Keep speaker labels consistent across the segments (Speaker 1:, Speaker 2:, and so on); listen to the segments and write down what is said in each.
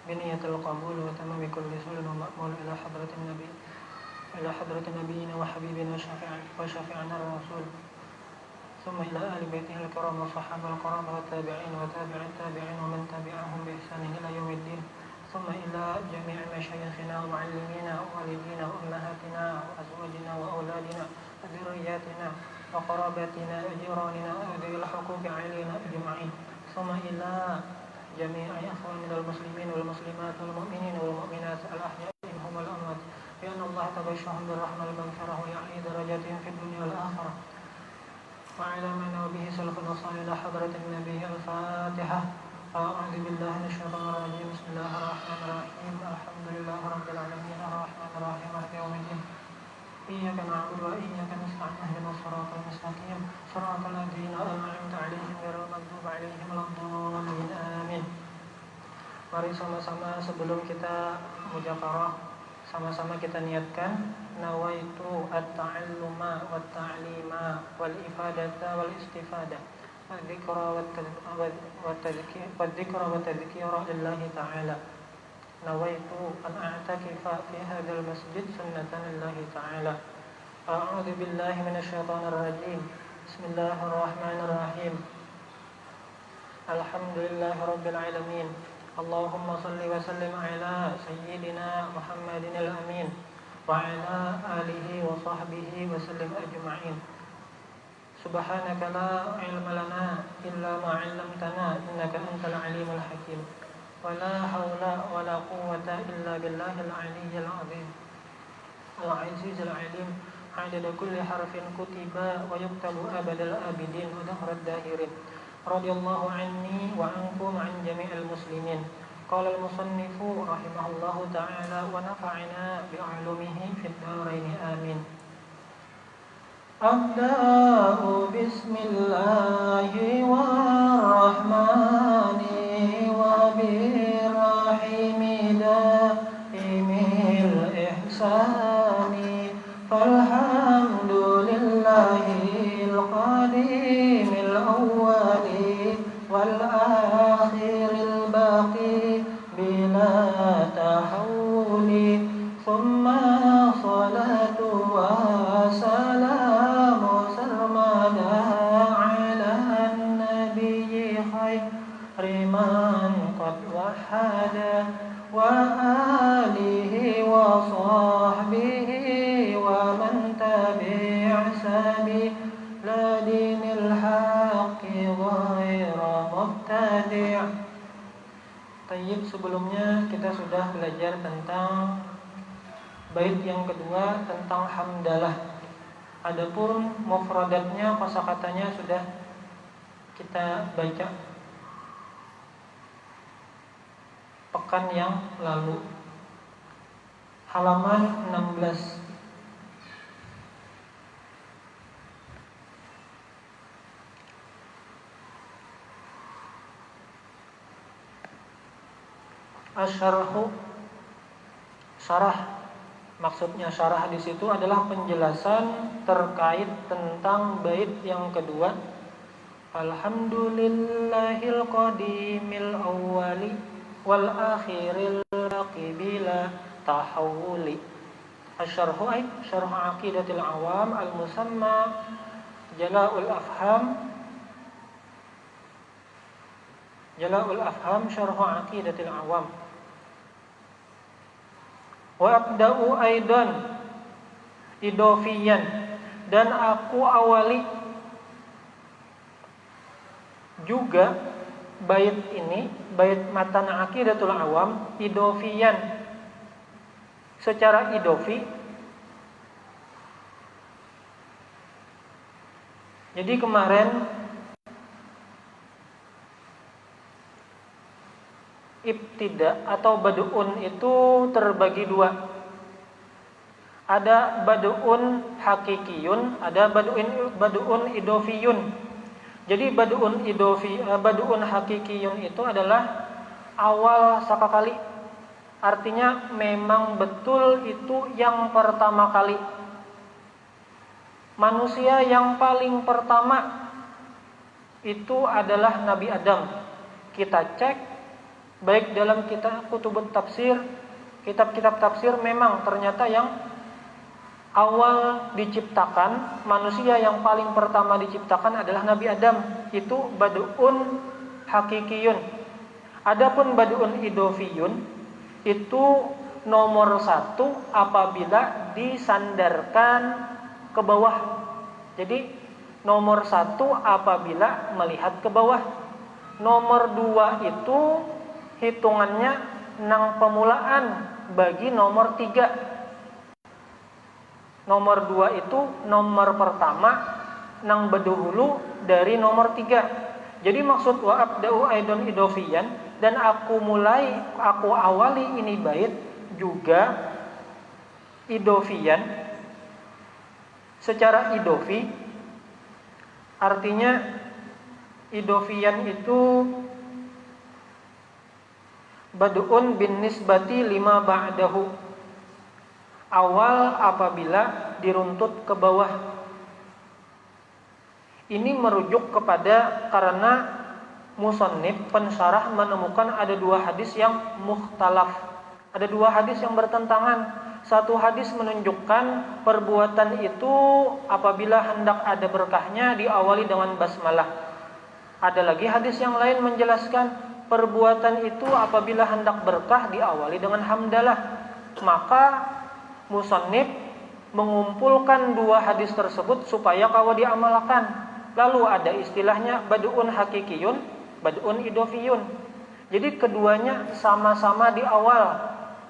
Speaker 1: بنية القبول وتمام كل سول ومأمول إلى حضرة نبينا وحبيبنا وشفيعنا الرسول، ثم إلى آل بيته الكرام والصحابة الكرام والتابعين وتابع التابعين ومن تبعهم بإحسان إلى يوم الدين، ثم إلى جميع مشايخنا ومعلمينا ووالدينا وأمهاتنا وأزواجنا وأولادنا وذرياتنا وقراباتنا وجيراننا وذوي الحقوق علينا أجمعين، ثم إلى جميع إخواننا المسلمين والمسلمات والمؤمنين والمؤمنات الأحياء منهم والأموات، بأن الله تبشرهم بالرحمة والمغفرة ويعلي درجاتهم في الدنيا والآخرة، وعلى ما نوى به سلف الوصال إلى حضرة النبي. الفاتحة. أعوذ بالله من الشيطان الرجيم. بسم الله الرحمن الرحيم. الحمد لله رب العالمين الرحمن الرحيم مالك يوم الدين. إياك نعبد وإياك نستعين اهدنا الصراط المستقيم صراط الذين أنعمت عليهم غير المغضوب عليهم ولا الضالين. Amin. Mari sama-sama sebelum kita mujakarah, sama-sama kita niatkan nawaitu at-ta'alluma wat-ta'lima wal-ifadata wal-istifada wal-dhikra wat-tadhkira lillahi ta'ala. Nawaitu an a'takifa fi hadzal masjid sunnatan lillahi ta'ala. A'udzu billahi minasyaitonir rajim. Bismillahirrahmanirrahim. Alhamdulillahirabbil alamin. Allahumma salli wa sallim ala sayyidina Muhammadin al-amin wa ala alihi wa sahbihi wa sallim ajma'in. Subhanaka la ilma lana illa ma 'allamtana innaka antal alimul hakim. Wa la hawla wa la quwwata illa billahil aliyyil azim. Al-azizul alim. Adada kulli harfin kutiba wa yuktabu abadal abidin wa dahrat dahirin. Radiyallahu anni wa ankum an jami'il muslimin. Qala al-musannifu rahimahullahu ta'ala wa nafa'ina bi'ulumihi fid dharain amin. Abda'u bismillahi warrahmani wa birrahimi daimil ihsani falhamdulillahil qadimil awwali wal akhiril baqi bila tahawuli thumma salatu wa salamu sarmada ala nabiyyi khairi man qad wahada wa alihi wa sahbihi wa man tabi'a sabila dinil haqqi ghaira mubtadi'. Tayyib, sebelumnya kita sudah belajar tentang bait yang kedua tentang hamdalah. Adapun mufradatnya, kosakatanya sudah kita baca pekan yang lalu. Halaman 16. Asyarhu, syarah. Maksudnya syarah di situ adalah penjelasan terkait tentang bait yang kedua. Alhamdulillahil qadimil awwali wal akhiril bila tahawuli. Asyarhu ay syarh aqidatil awam al-musamma Jala'ul afham syarh aqidatil awam. Wa abda'u aidan idofiyan, dan aku awali juga bait ini, bait matan aqidatul awam, idofiyan, secara idofi. Jadi kemarin ibtida atau bad'un itu terbagi dua. Ada bad'un hakikiyun, ada bad'un idofiyun. Jadi bad'un hakikiyun itu adalah awal sakakali. Artinya memang betul itu yang pertama kali. Manusia yang paling pertama itu adalah Nabi Adam. Kita cek baik dalam kutubut tafsir, kitab-kitab tafsir, memang ternyata yang awal diciptakan, manusia yang paling pertama diciptakan adalah Nabi Adam. Itu bad'un hakikiyun. Adapun bad'un idofiyun itu nomor 1 apabila disandarkan ke bawah. Jadi nomor 1 apabila melihat ke bawah. Nomor 2 itu hitungannya nang pemulaan bagi nomor 3. Nomor 2 itu nomor pertama nang bedahulu dari nomor 3. Jadi maksud wa abda'u aidon idofiyan, dan aku awali ini bait juga idofiyan, secara idofi. Artinya idofiyan itu bad'un bin nisbati lima ba'dahu, awal apabila diruntut ke bawah. Ini merujuk kepada karena musannif pensyarah menemukan ada 2 hadis yang mukhtalaf. Ada 2 hadis yang bertentangan. Satu hadis menunjukkan perbuatan itu apabila hendak ada berkahnya diawali dengan basmalah. Ada lagi hadis yang lain menjelaskan perbuatan itu apabila hendak berkah diawali dengan hamdalah. Maka musannif mengumpulkan 2 hadis tersebut supaya kawa diamalkan. Lalu ada istilahnya bad'un hakikiyun, bad'un idofiyun. Jadi keduanya sama-sama di awal,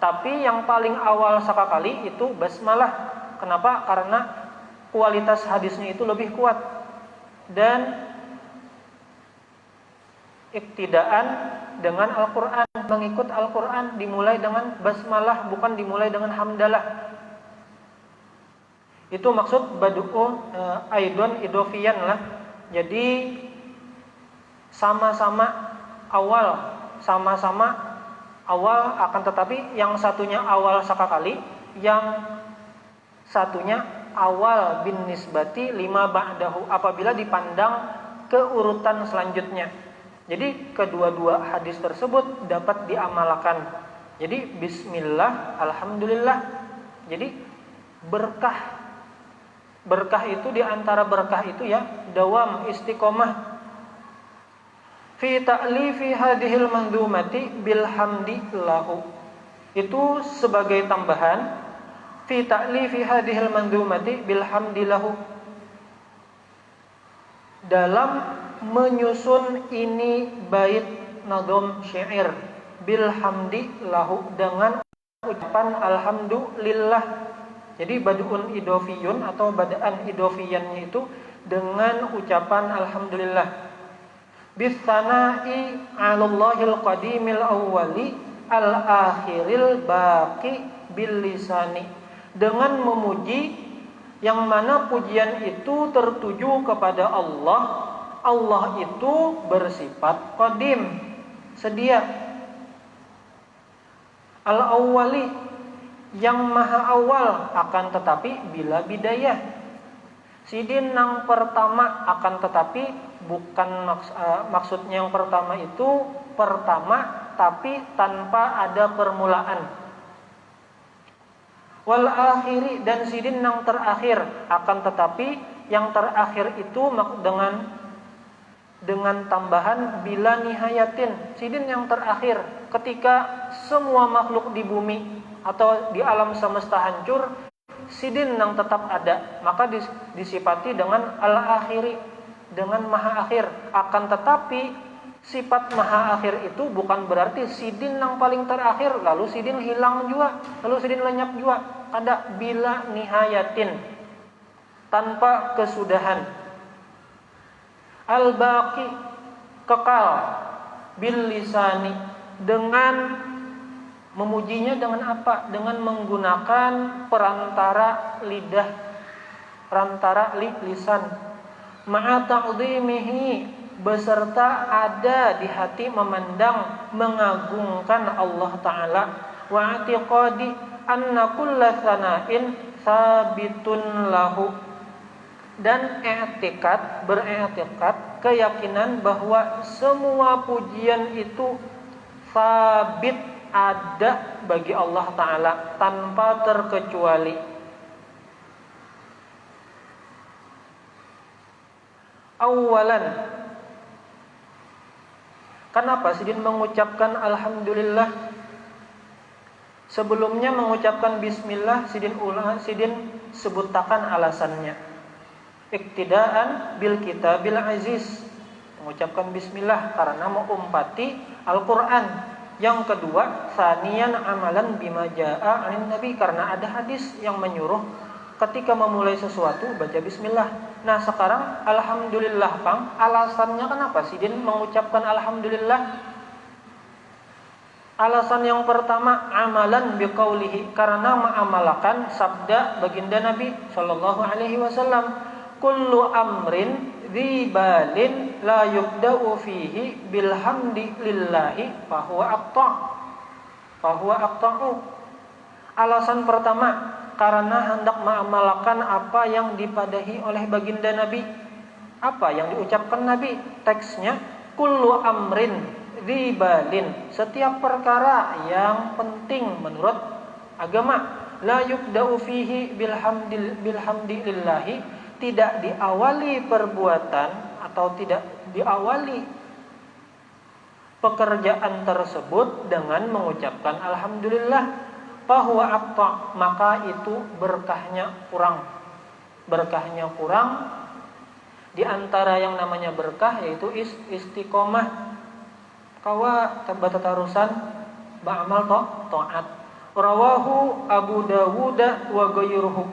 Speaker 1: tapi yang paling awal sekali itu basmalah. Kenapa? Karena kualitas hadisnya itu lebih kuat dan iktidaan dengan Al-Quran, mengikut Al-Quran dimulai dengan basmalah, bukan dimulai dengan hamdalah. Itu maksud bad'un aidon idofiyan lah. Jadi sama-sama awal akan tetapi yang satunya awal sekali, yang satunya awal bin nisbati lima ba'dahu apabila dipandang ke urutan selanjutnya. Jadi kedua-dua hadis tersebut dapat diamalkan. Jadi bismillah, alhamdulillah. Jadi berkah itu, diantara berkah itu ya dawam, istiqomah fi ta'lifi hadhil mandhumati bilhamdi lahu. Itu sebagai tambahan, fi ta'lifi hadhil mandhumati bilhamdi lahu, dalam menyusun ini bait nadhom syair bilhamdi lahu, dengan ucapan alhamdulillah. Jadi bad'un idofiyun atau bad'an idofiyannya itu dengan ucapan alhamdulillah. Bisana'i 'alallahil qadimil awwali al-akhiril baqi bil lisani, dengan memuji yang mana pujian itu tertuju kepada Allah. Allah itu bersifat qadim, sedia. Al-awwali, yang maha awal, akan tetapi bila bidayah. Sidin yang pertama, akan tetapi bukan maksudnya yang pertama itu pertama tapi tanpa ada permulaan. Wal akhiri, dan sidin yang terakhir, akan tetapi yang terakhir itu dengan tambahan bila nihayatin. Sidin yang terakhir ketika semua makhluk di bumi atau di alam semesta hancur, sidin yang tetap ada, maka disifati dengan al-akhiri, dengan maha akhir. Akan tetapi sifat maha akhir itu bukan berarti sidin yang paling terakhir lalu sidin hilang juga, lalu sidin lenyap juga. Ada bila nihayatin, tanpa kesudahan. Al-baqi, kekal. Bil lisani, dengan memujinya dengan apa? Dengan menggunakan perantara lidah, perantara lisan. Ma'a ta'dhimihi, beserta ada di hati memandang, mengagungkan Allah Ta'ala. Wa i'tiqadi anna kulla sana'in sabitun lahu, dan beriktikad keyakinan bahwa semua pujian itu
Speaker 2: sabit, ada bagi Allah Ta'ala tanpa terkecuali. Awalan, kenapa Sidin mengucapkan Alhamdulillah? Sebelumnya mengucapkan Bismillah, Sidin sebutakan alasannya. Iktidaan bil kitabil aziz, mengucapkan Bismillah karena mengumpati Al-Quran. Yang kedua, saniyan amalan bima ja'a anin Nabi, karena ada hadis yang menyuruh ketika memulai sesuatu baca Bismillah. Nah sekarang Alhamdulillah Kang, alasannya kenapa Sidin mengucapkan Alhamdulillah? Alasan yang pertama, amalan biqaulihi, karena mengamalkan sabda baginda Nabi sallallahu alaihi wasallam, kullu amrin dzibalin la yubda'u fihi bilhamdi lillahi fahuwa aqta'. Alasan pertama, karena hendak mengamalkan apa yang dipadahi oleh baginda Nabi. Apa yang diucapkan Nabi? Teksnya, kullu amrin dzibalin, setiap perkara yang penting menurut agama, la yubda'u fihi bilhamdi lillahi, tidak diawali perbuatan atau tidak diawali pekerjaan tersebut dengan mengucapkan Alhamdulillah, fahuwa aqta', maka itu berkahnya kurang. Berkahnya kurang. Di antara yang namanya berkah yaitu istiqomah, kawa tabatarusan ba'amal ta'at. Rawahu Abu Dawud wa ghayruhu.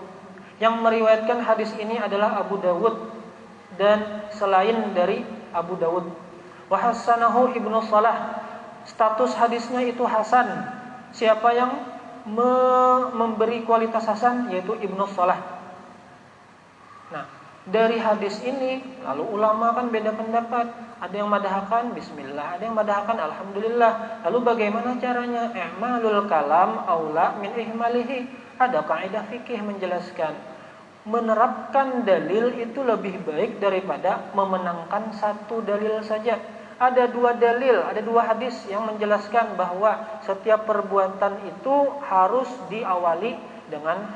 Speaker 2: Yang meriwayatkan hadis ini adalah Abu Dawud dan selain dari Abu Dawud. Wa hasanahu Ibnu Salah. Status hadisnya itu hasan. Siapa yang memberi kualitas hasan? Yaitu Ibnu Salah. Nah, dari hadis ini lalu ulama kan beda pendapat. Ada yang madahkan Bismillah, ada yang madahkan Alhamdulillah. Lalu bagaimana caranya? I'malul kalam aula min ihmalihi. Ada kaidah fikih menjelaskan, menerapkan dalil itu lebih baik daripada memenangkan satu dalil saja. Ada dua dalil, ada dua hadis yang menjelaskan bahwa setiap perbuatan itu harus diawali dengan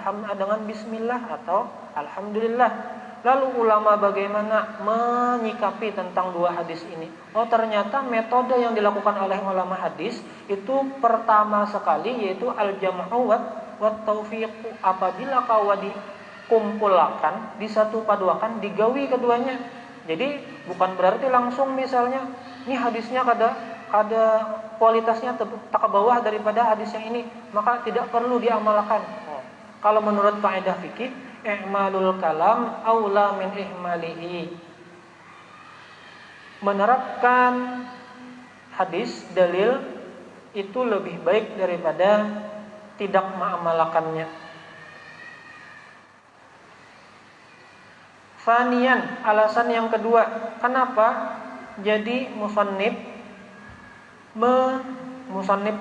Speaker 2: Bismillah atau Alhamdulillah. Lalu ulama bagaimana menyikapi tentang dua hadis ini? Oh, ternyata metode yang dilakukan oleh ulama hadis itu pertama sekali yaitu al-jam'u wat taufiq. Apabila kau dikumpulkan, disatu paduakan, digawi keduanya. Jadi bukan berarti langsung misalnya ini hadisnya ada kualitasnya tak ke bawah daripada hadis yang ini, maka tidak perlu diamalkan. Oh, kalau menurut kaidah fikih, i'malul kalam aula min ihmalihi. Menerapkan hadis dalil itu lebih baik daripada tidak mengamalkannya. Fanian, alasan yang kedua, kenapa jadi musannif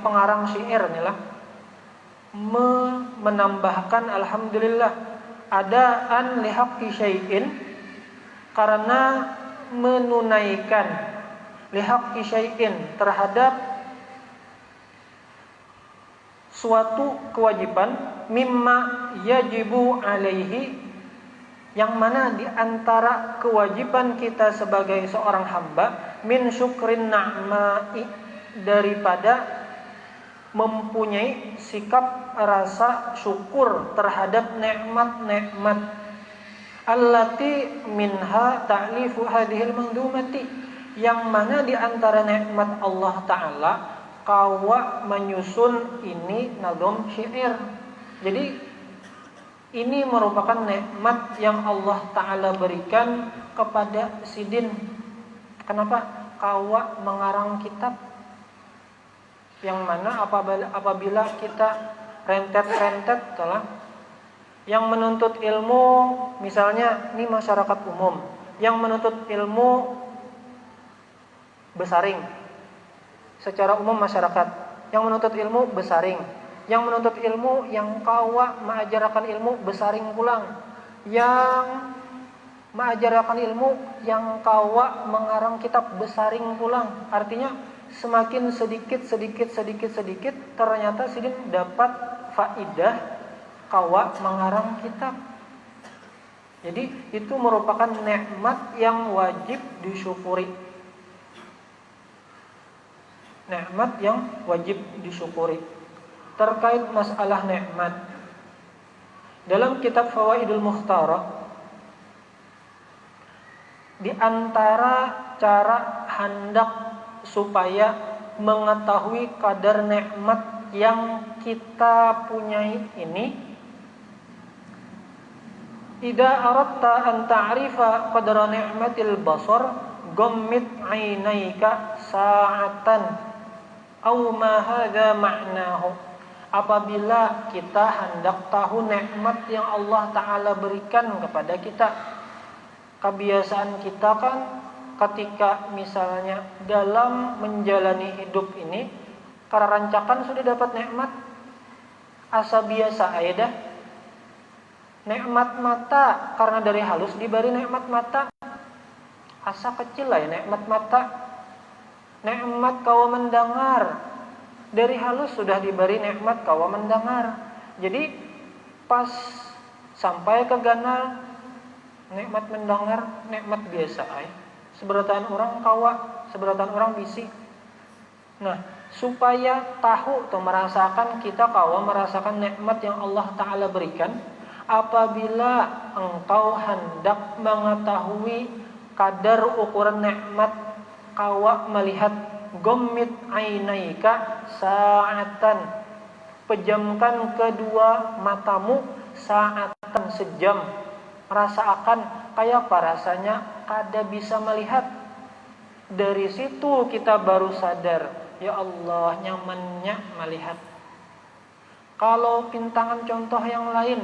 Speaker 2: pengarang syair inilah menambahkan Alhamdulillah, adaan lihaqqi syai'in, karena menunaikan lihaqqi syai'in terhadap suatu kewajiban, mimma yajibu alaihi, yang mana di antara kewajiban kita sebagai seorang hamba, min syukrin na'ma'i, daripada mempunyai sikap rasa syukur terhadap nikmat-nikmat, allati minha ta'lifu hadhil mandumati, yang mana di antara nikmat Allah Ta'ala kawa menyusun ini nadom syair. Jadi ini merupakan nikmat yang Allah Ta'ala berikan kepada Sidin. Kenapa? Kawa mengarang kitab, yang mana apabila kita rentet-rentet telah yang menuntut ilmu, misalnya ini masyarakat umum yang menuntut ilmu besaring, secara umum masyarakat yang menuntut ilmu besaring, yang menuntut ilmu yang kawa mengajarkan ilmu besaring pulang, yang mengajarkan ilmu yang kawa mengarang kitab besaring pulang. Artinya semakin sedikit ternyata sidin dapat faidah kawa mengarang kitab. Jadi itu merupakan nikmat yang wajib disyukuri. Nikmat yang wajib disyukuri. Terkait masalah nikmat, dalam kitab Fawaidul Mukhtarah, di antara cara hendak supaya mengetahui kadar nikmat yang kita punyai ini, idza aradta an ta'rifa qadra ni'matil basar ghammid 'ainaika sa'atan aw ma hadza ma'nahu. Apabila kita hendak tahu nikmat yang Allah Ta'ala berikan kepada kita, kebiasaan kita kan ketika misalnya dalam menjalani hidup ini, karena rancakan sudah dapat nikmat, asa biasa aja dah. Nikmat mata, karena dari halus diberi nikmat mata, asa kecil lah ya nikmat mata. Nikmat kawa mendengar, dari halus sudah diberi nikmat kawa mendengar. Jadi pas sampai ke ganal, nikmat mendengar, nikmat biasa ay. Seberatan orang kawa, seberatan orang bisi. Nah, supaya tahu atau merasakan, kita kawa merasakan nikmat yang Allah Ta'ala berikan, apabila engkau hendak mengetahui kadar ukuran nikmat, kawa melihat gommit ainaika sa'atan, pejamkan kedua matamu sa'atan, sejam, rasakan kayak apa rasanya kada bisa melihat. Dari situ kita baru sadar, ya Allah nyamannya melihat. Kalau pintangan contoh yang lain,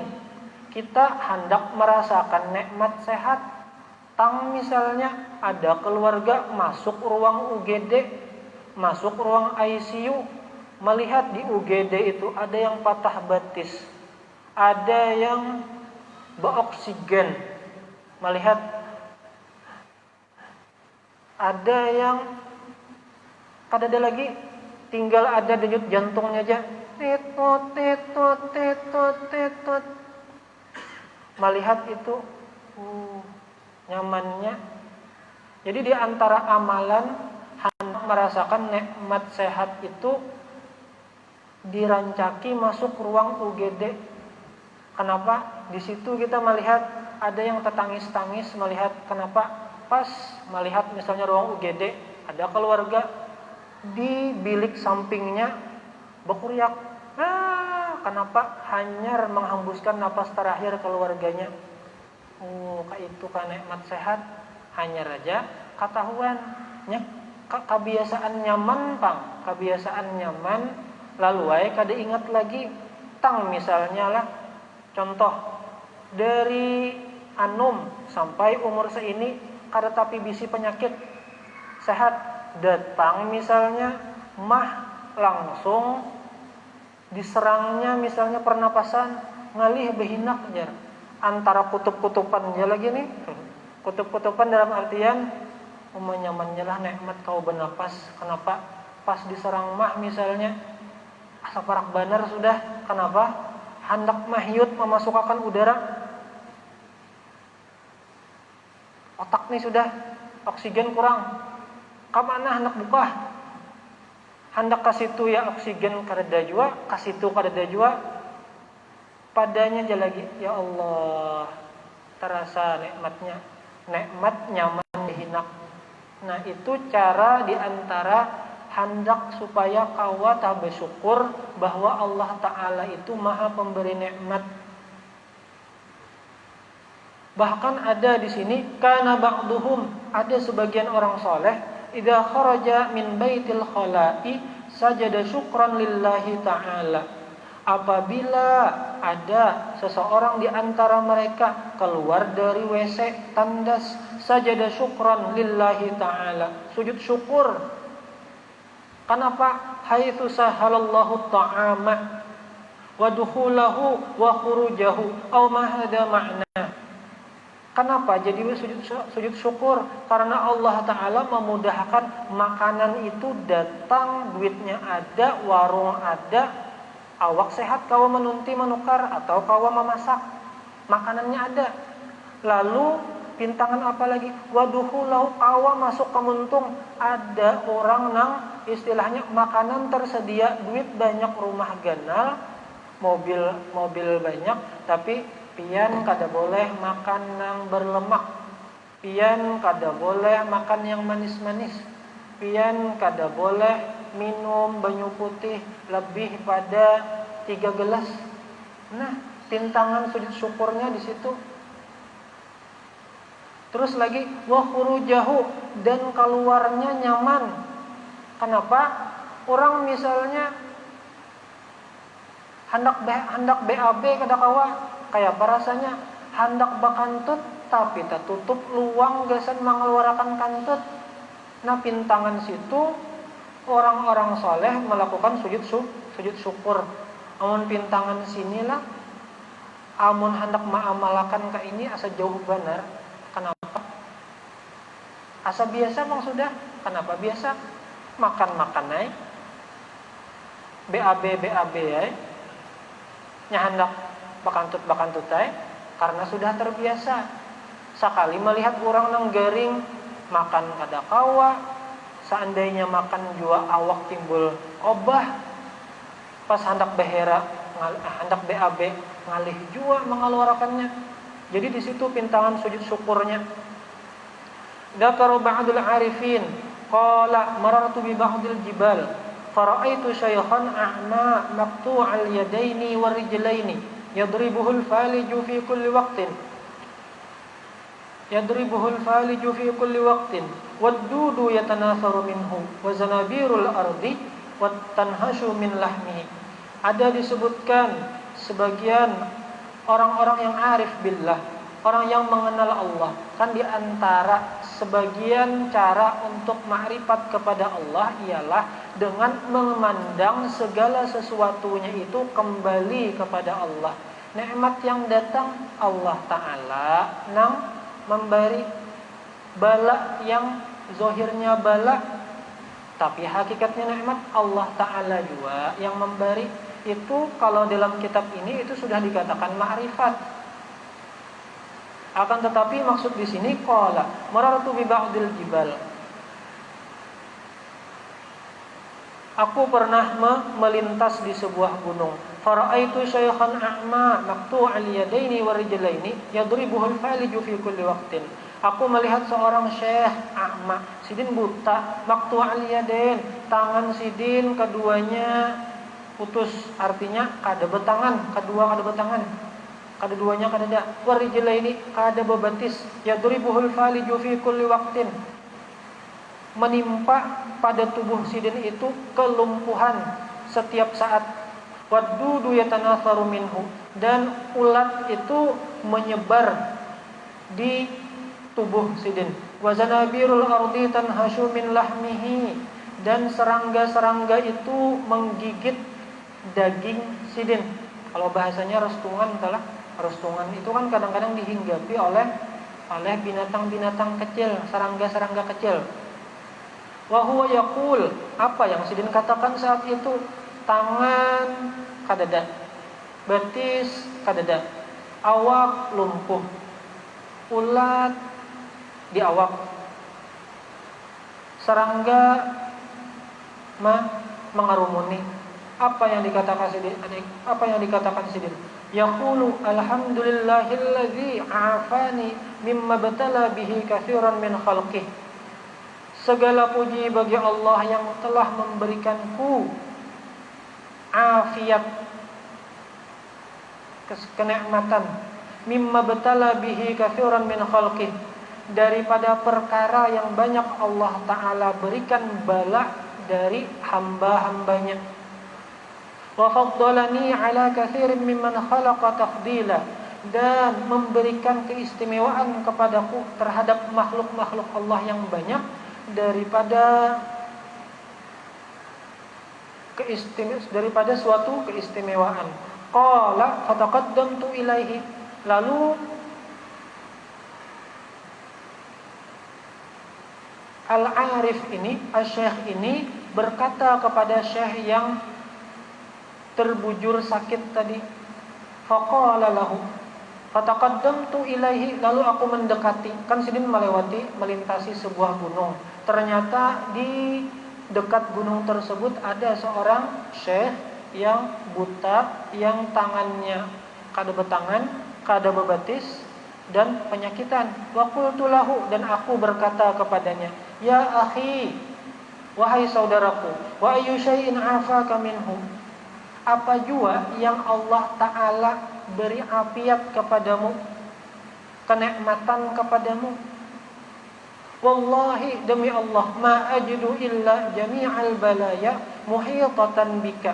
Speaker 2: kita hendak merasakan nikmat sehat. Tang misalnya ada keluarga masuk ruang UGD, masuk ruang ICU, melihat di UGD itu ada yang patah batis, ada yang beoksigen, melihat ada yang kadada lagi tinggal ada denyut jantungnya aja, tetot tetot tetot tetot, melihat itu nyamannya. Jadi di antara amalan hendak merasakan nikmat sehat itu dirancaki masuk ruang UGD. Kenapa? Di situ kita melihat ada yang tertangis-tangis, melihat kenapa? Pas melihat misalnya ruang UGD, ada keluarga di bilik sampingnya berkuriak. Kenapa? Hanyar menghembuskan napas terakhir keluarganya. Kayak itu kan nikmat sehat, hanyar aja ketahuan. Kebiasaan nyaman pang, kebiasaan nyaman, lalu ay kada ingat lagi. Tang misalnya lah, contoh dari anum sampai umur seini kada tapi bisi penyakit sehat, datang misalnya mah langsung diserangnya misalnya pernapasan, ngalih behinak jar. Antara kutub-kutupan aja lagi nih. Kutub-kutupan dalam artian nyamannya lah nikmat kau bernapas. Kenapa? Pas diserang mah misalnya asa parak banar sudah. Kenapa? Hendak mahyut memasukkan udara, otak nih sudah oksigen kurang. Kamana hendak buka? Hendak kasih tu ya oksigen kada jua, kasih tu kada jua. Padanya aja lagi, ya Allah, terasa nikmatnya, nikmat nyaman dihinak. Nah itu cara diantara hendak supaya kawa tak bersyukur bahwa Allah Ta'ala itu maha pemberi nikmat. Bahkan ada di sini, kana ba'duhum, ada sebagian orang soleh, idza kharaja min baitil khala'i sajada syukran lillahi ta'ala. Apabila ada seseorang di antara mereka keluar dari WC tandas, sajada syukran lillahi ta'ala, sujud syukur. Kenapa? Haitsu sahalallahu ta'ama wa dukhulahu wa khurujahu aw ma hadza ma'na. Kenapa jadi sujud syukur? Karena Allah Ta'ala memudahkan makanan itu datang, duitnya ada, warung ada, awak sehat kawa menunti menukar atau kawa memasak, makanannya ada. Lalu pintangan apa lagi? Waduhulau kawa masuk ke muntung, ada orang nang istilahnya makanan tersedia, duit banyak, rumah ganal, mobil banyak, tapi pian kada boleh makan yang berlemak, pian kada boleh makan yang manis-manis, pian kada boleh minum banyu putih lebih pada 3 gelas. Nah, pintangan sujud syukurnya di situ. Terus lagi wa khurujahu, dan keluarnya nyaman. Kenapa? Orang misalnya hendak BAB kada kawa, kayak apa rasanya? Hendak bakantut tapi tertutup luang gasan mengeluarkan kantut. Nah, pintangan situ orang-orang soleh melakukan sujud syukur. Amun pintangan sinilah, amun hendak mengamalkan ke ini asa jauh benar. Kenapa? Asa biasa bang sudah. Kenapa biasa? Makan naik, BAB ya. Nya hendak bakantut karena sudah terbiasa. Sekali melihat orang nang garing makan kada kawa, seandainya makan jua awak timbul obah, pas hendak BAB ngalih jua mengeluarkannya. Jadi di situ pintangan sujud syukurnya. Dzakara ba'dul arifin qala marartu bi ba'dil jibal fara'aitu syaykhan a'ma maqtu'al yadaini warijlaini yadribuhul faliju fi kulli waqtin waddudu yatanasaru minhu wa zanabirul ardi wattanhashu min lahmihi. Ada disebutkan sebagian orang-orang yang arif billah, orang yang mengenal Allah, kan di antara sebagian cara untuk ma'rifat kepada Allah ialah dengan memandang segala sesuatunya itu kembali kepada Allah. Nikmat yang datang Allah Ta'ala nang memberi, bala yang zohirnya bala tapi hakikatnya nikmat Allah Ta'ala juga yang memberi. Itu kalau dalam kitab ini itu sudah dikatakan ma'rifat. Akan tetapi maksud di sini qala marartu bi ba'dil jibal. Aku pernah melintas di sebuah gunung. Fara'aitu syaykhan a'ma maqtu'al yadaini warijlaini yadribuhul faliju fi kulli waqtin. Aku melihat seorang syekh a'ma, sidin buta, maqtu'al yadain, tangan sidin keduanya putus, artinya kada betangan, keduanya kada ada. Warijlaini kada bebatis, yadribuhul faliju fi kulli waqtin. Menimpa pada tubuh sidin itu kelumpuhan setiap saat. Waddudu yatanatharu minhu, dan ulat itu menyebar di tubuh sidin. Wa zanabirul ardi tanhashu min lahmihi, dan serangga-serangga itu menggigit daging sidin. Kalau bahasanya restungan adalah restungan itu kan kadang-kadang dihinggapi oleh binatang-binatang kecil, serangga-serangga kecil. Wa huwa yaqul, apa yang sidin katakan saat itu? Tangan kadada, betis kadada, awak lumpuh, ulat di awak, serangga mengarumuni. Apa yang dikatakan sidin? Yaqulu alhamdulillahilladzi afani mimma batala bihi katsiran min khalqihi. Segala puji bagi Allah yang telah memberikanku afiat, kenikmatan, mimma batala bihi katsiran min khalqihi, daripada perkara yang banyak Allah Ta'ala berikan bala dari hamba-hambanya. Wa faddalani ala katsirin mimman khalaqa tafdila, dan memberikan keistimewaan kepadaku terhadap makhluk-makhluk Allah yang banyak daripada suatu keistimewaan. Qala fataqaddamtu ilaihi, lalu Al-Arif ini, Asy-Syaikh ini berkata kepada syekh yang terbujur sakit tadi, faqala lahu, fataqaddamtu ilaihi, lalu aku mendekati. Kan Sidin melintasi sebuah gunung. Ternyata di dekat gunung tersebut ada seorang syekh yang buta, yang tangannya kada betangan, kada bebatis dan penyakitan. Wa qultu lahu, dan aku berkata kepadanya, ya akhi, wahai saudaraku, wa ayyu syai'in afaka minhu, apa jua yang Allah Ta'ala beri afiat kepadamu, kenikmatan kepadamu. Wallahi, demi Allah, ma ajidu illa jami'al balaya muhitatan bika.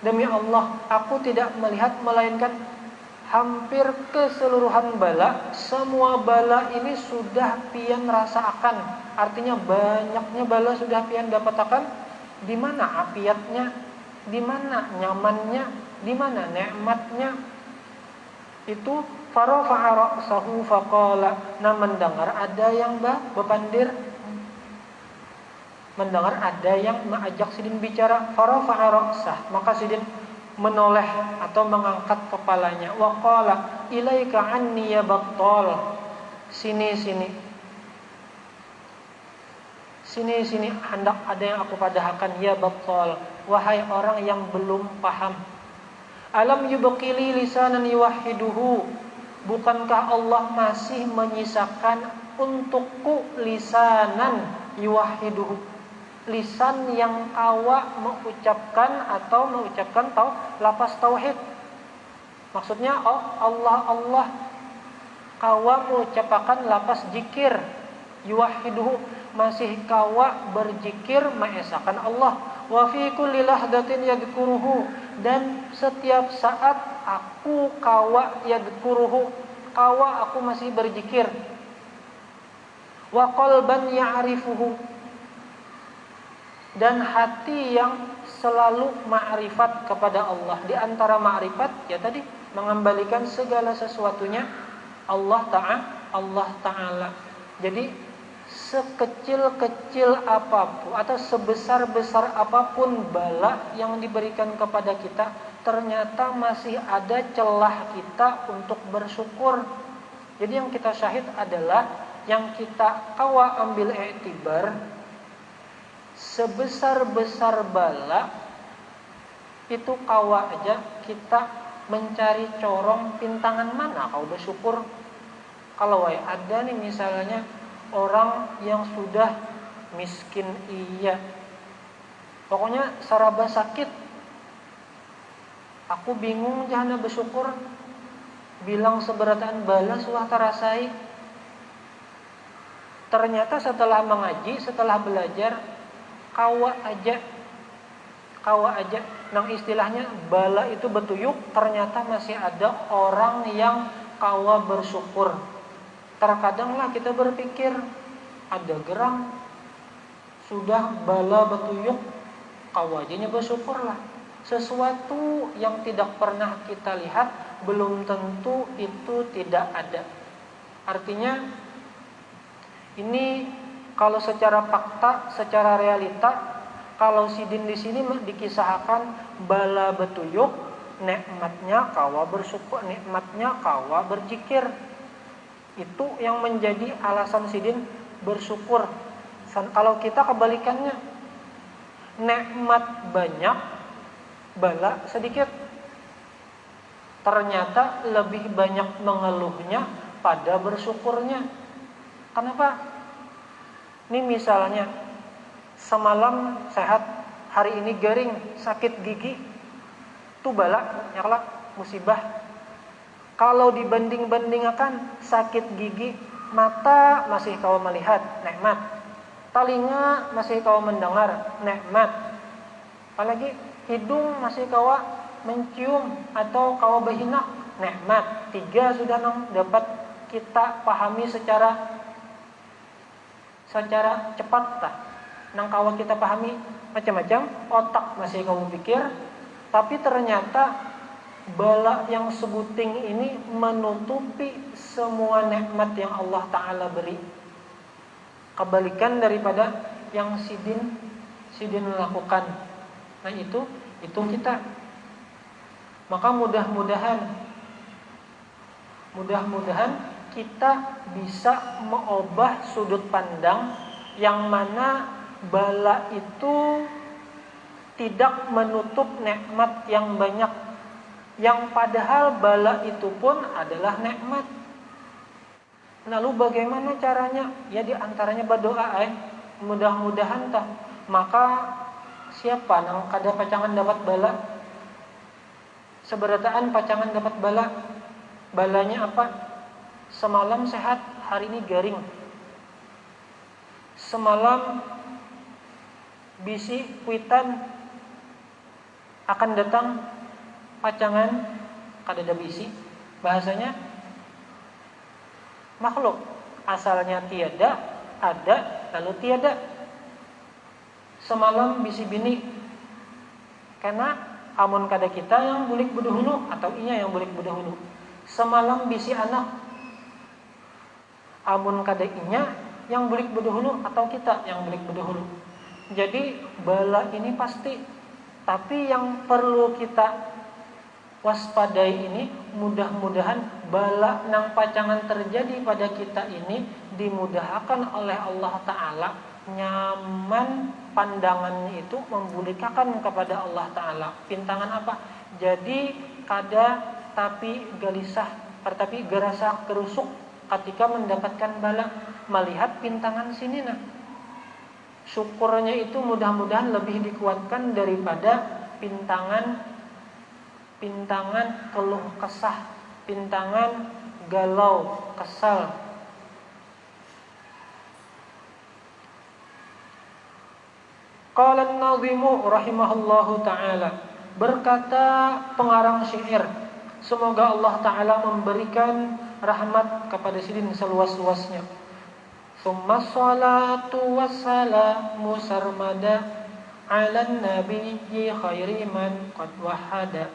Speaker 2: Demi Allah, aku tidak melihat melainkan hampir keseluruhan bala, semua bala ini sudah pian rasakan. Artinya banyaknya bala sudah pian dapatakan. Di mana afiatnya, di mana nyamannya, di mana nikmatnya. Itu farafa'a ra'sahu faqala, nah mendengar ada yang bepandir, mendengar ada yang mengajak Sidin bicara. Farafa'a ra'sah, maka Sidin menoleh atau mengangkat kepalanya. Wa qala ilaika anni ya battal, sini, hendak ada yang aku padahkan, ya battal, wahai orang yang belum paham. Alam yubqili lisanan yuwahhiduhu, bukankah Allah masih menyisakan untukku lisanan yuwahhiduhu, lisan yang kawa mengucapkan lafaz tauhid. Maksudnya Allah kawa mengucapkan lafaz zikir, yuwahhiduhu, masih kawa berzikir mengesahkan Allah. Wa fi kulli lahdatin yadhkuruhu, dan setiap saat aku kawa yadhkuruhu, kawa aku masih berzikir. Wa qalban ya'rifuhu, dan hati yang selalu ma'rifat kepada Allah. Di antara ma'rifat ya tadi mengembalikan segala sesuatunya Allah Ta'ala. Jadi sekecil-kecil apapun atau sebesar-besar apapun bala yang diberikan kepada kita, ternyata masih ada celah kita untuk bersyukur. Jadi yang kita syahid adalah, yang kita kawa ambil iktibar, sebesar-besar bala itu kawa aja kita mencari corong pintangan mana kau bersyukur. Kalau ada nih misalnya orang yang sudah miskin, iya, pokoknya saraba sakit, aku bingung jana bersyukur, bilang seberataan bala suah terasai. Ternyata setelah mengaji, setelah belajar, kawa aja nang istilahnya bala itu betuyuk, ternyata masih ada orang yang kawa bersyukur. Terkadanglah kita berpikir, ada geram, sudah bala betuyuk, kawajanya bersyukurlah. Sesuatu yang tidak pernah kita lihat, belum tentu itu tidak ada. Artinya, ini kalau secara fakta, secara realita, kalau Sidin di sini dikisahkan bala betuyuk, nikmatnya kawa bersyukur, nikmatnya kawa berzikir. Itu yang menjadi alasan Sidin bersyukur. Kalau kita kebalikannya, nikmat banyak, bala sedikit, ternyata lebih banyak mengeluhnya pada bersyukurnya. Kenapa? Ini misalnya semalam sehat, hari ini garing, sakit gigi, itu bala, nyala musibah. Kalau dibanding-bandingkan sakit gigi, mata masih kau melihat, nikmat. Telinga masih kau mendengar, nikmat. Apalagi hidung masih kau mencium atau kau berhinak, nikmat. 3 sudah dapat kita pahami secara cepat lah. Nang kau kita pahami macam-macam, otak masih kau pikir, tapi ternyata bala yang sebuting ini menutupi semua nikmat yang Allah Ta'ala beri. kebalikan daripada yang sidin lakukan. Nah itu kita. Maka mudah-mudahan kita bisa mengubah sudut pandang yang mana bala itu tidak menutup nikmat yang banyak, yang padahal bala itu pun adalah nikmat. Lalu bagaimana caranya? Ya diantaranya berdoa. Mudah-mudahan tah. Maka siapa nang kada pacangan dapat bala? Seberataan pacangan dapat bala? Balanya apa? Semalam sehat, hari ini garing. Semalam bisi kuitan, akan datang pacangan kada ada bisi. Bahasanya makhluk, asalnya tiada, ada, lalu tiada. Semalam bisi bini, karena amun kada kita yang bulik bedahulu atau inya yang bulik bedahulu. Semalam bisi anak, amun kada inya yang bulik bedahulu atau kita yang bulik bedahulu. Jadi bala ini pasti, tapi yang perlu kita waspadai ini, mudah-mudahan bala nang pacangan terjadi pada kita ini dimudahkan oleh Allah Ta'ala, nyaman pandangannya itu membulikakan kepada Allah Ta'ala. Pintangan apa? Jadi kada tapi gelisah, tapi gerasa kerusuk ketika mendapatkan bala, melihat pintangan sini. Nah, syukurnya itu mudah-mudahan lebih dikuatkan daripada pintangan keluh kesah, pintangan galau, kesal. Qala an-nadhimu rahimahullahu ta'ala, berkata pengarang syair, semoga Allah Ta'ala memberikan rahmat kepada sidin seluas-luasnya. Summa salatu wassalamu sarmada ala nabiyyi khairi man qad wahada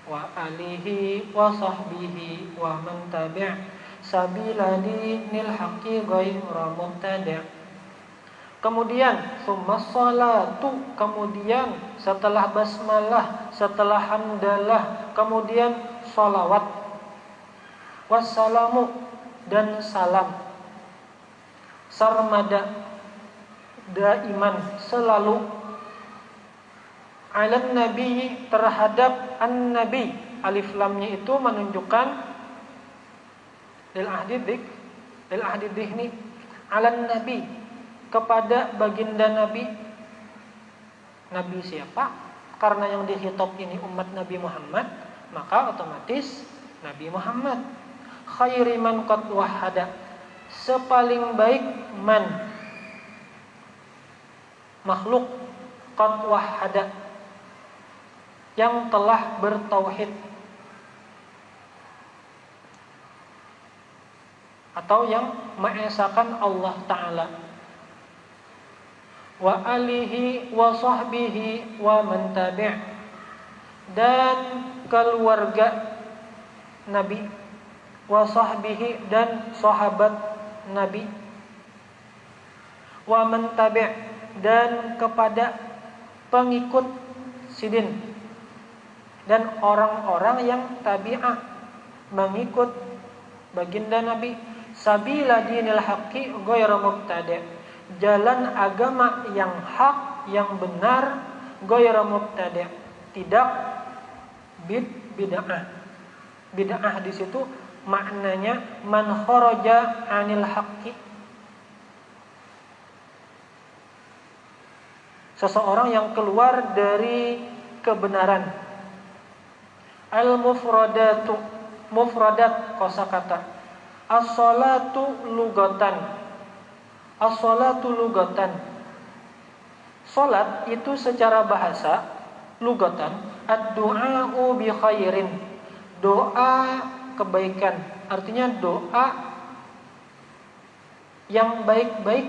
Speaker 2: wa alihi wa sahbihi wa man tabi' sabila dinil haqqi ghayra mubtada'. Kemudian summa salatu, kemudian setelah basmalah, setelah hamdalah, kemudian salawat, wassalamu dan salam, sarmada daiman selalu, ala nabi terhadap an-nabi. Alif lamnya itu menunjukkan lil ahdi dhihni, ala nabi kepada baginda nabi. Nabi siapa? Karena yang dihitop ini umat Nabi Muhammad, maka otomatis Nabi Muhammad. Khairi man qad wahada, sepaling baik man makhluk, qad wahada yang telah bertauhid atau yang mengesahkan Allah Ta'ala. Wa alihi wa sahbihi wa man tabi', dan keluarga Nabi, wa sahbihi dan sahabat Nabi, wa man tabi', dan kepada pengikut sidin dan orang-orang yang tabi'ah mengikut baginda Nabi. Sabila dinil haqqi ghayra mubtada', jalan agama yang hak, yang benar, ghayra mubtada', tidak bid'ah. Bid'ah di situ maknanya man kharaja 'anil haqqi, seseorang yang keluar dari kebenaran. Al-mufradatu, mufradat kosakata. As-salatu lugatan. As-salatu lugatan. Salat itu secara bahasa lugatan ad-du'a'u bi khairin, doa kebaikan, artinya doa yang baik-baik.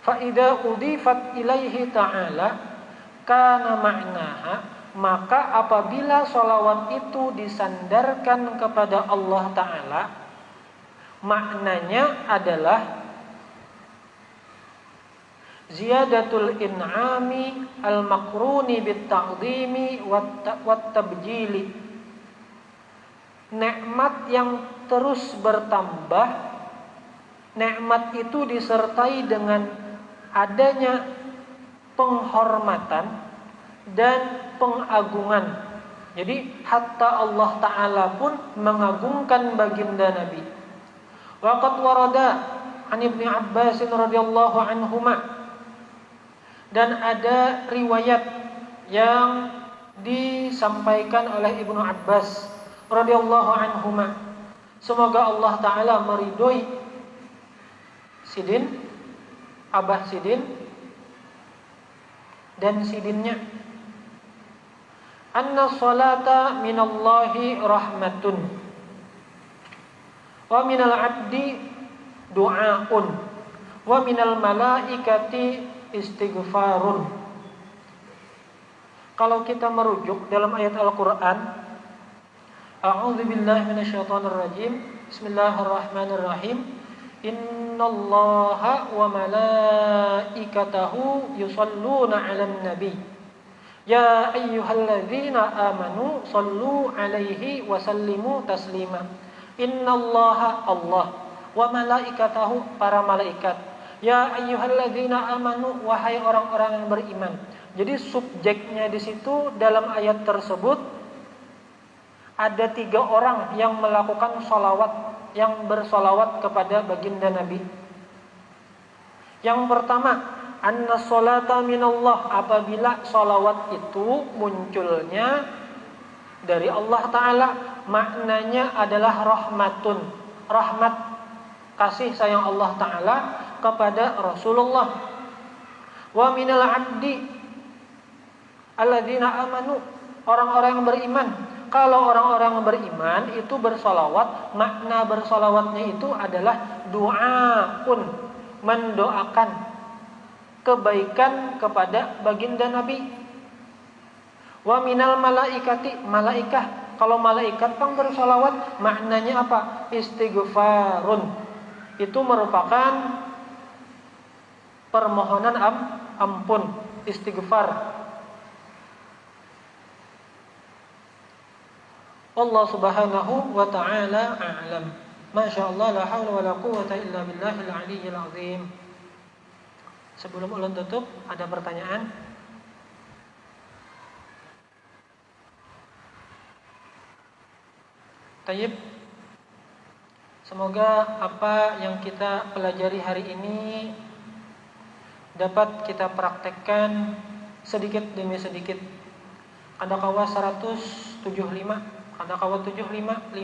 Speaker 2: Fa idza udifat ilaihi ta'ala kana ma'naha, maka apabila sholawat itu disandarkan kepada Allah Ta'ala, maknanya adalah ziyadatul in'ami al-makruni bit-ta'dhimi wat-tabjili. Nikmat yang terus bertambah, nikmat itu disertai dengan adanya penghormatan dan pengagungan. Jadi hatta Allah Ta'ala pun mengagungkan baginda Nabi. Waqad warada an Ibnu Abbas radhiyallahu anhuma, dan ada riwayat yang disampaikan oleh Ibnu Abbas radhiyallahu anhuma, semoga Allah Ta'ala meridhoi Sidin, Abah Sidin dan Sidinnya, anna salata minallahi rahmatun wa minal abdi du'aun wa minal malaikati istighfarun. Kalau kita merujuk dalam ayat Al-Qur'an, a'udzu billahi minasyaitonir rajim, bismillahirrahmanirrahim, innallaha wa malaikatahu yusholluna 'alan nabi ya ayyuhalladzina amanu shallu 'alaihi wa sallimu taslima. Innallaha Allah wa malaikatahu, para malaikat, ya ayyuhalladzina amanu, wahai orang-orang yang beriman. Jadi subjeknya di situ dalam ayat tersebut ada 3 orang yang melakukan sholawat, yang bersolawat kepada baginda Nabi. Yang pertama, anna sholata minallah, apabila sholawat itu munculnya dari Allah Ta'ala, maknanya adalah rahmatun, rahmat, kasih sayang Allah Ta'ala kepada Rasulullah. Wa minal abdi alladzina amanu, orang-orang yang beriman. Kalau orang-orang yang beriman itu bersolawat, makna bersolawatnya itu adalah du'aun, mendoakan kebaikan kepada baginda Nabi. Wa minal malaikati, malaikah. Kalau malaikat pun bersolawat, maknanya apa? Istighfarun. Itu merupakan permohonan ampun, istighfar. Allah Subhanahu wa ta'ala a'lam. Masyaallah, la haula wala quwwata illa billahil aliyyil azim. Sebelum ulun tutup, ada pertanyaan? Tayyib. Semoga apa yang kita pelajari hari ini dapat kita praktekkan sedikit demi sedikit. Ada kawa 175, ada kawa 75, 50,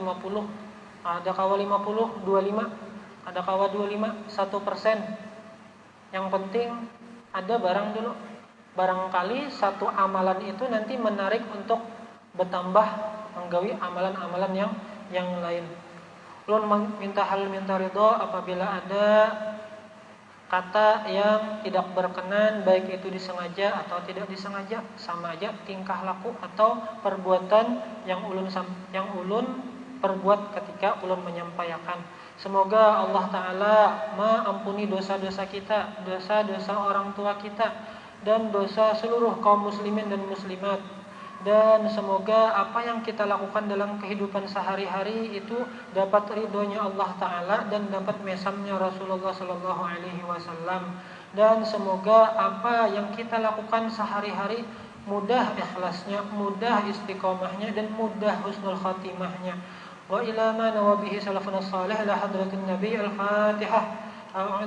Speaker 2: ada kawa 50, 25, ada kawa 25, 1%. Yang penting ada barang dulu. Barangkali satu amalan itu nanti menarik untuk bertambah menggawi amalan-amalan yang lain. Ulun minta ridho apabila ada kata yang tidak berkenan, baik itu disengaja atau tidak disengaja, sama aja tingkah laku atau perbuatan yang ulun perbuat ketika ulun menyampaikan. Semoga Allah Ta'ala mengampuni dosa-dosa kita, dosa-dosa orang tua kita, dan dosa seluruh kaum muslimin dan muslimat. Dan semoga apa yang kita lakukan dalam kehidupan sehari-hari itu dapat ridhonya Allah Ta'ala dan dapat mesamnya Rasulullah Sallallahu Alaihi Wasallam. Dan semoga apa yang kita lakukan sehari-hari mudah ikhlasnya, mudah istiqomahnya, dan mudah husnul khatimahnya. Wa ila ma nawabihi salafun salih la hadratin nabi al-fatihah.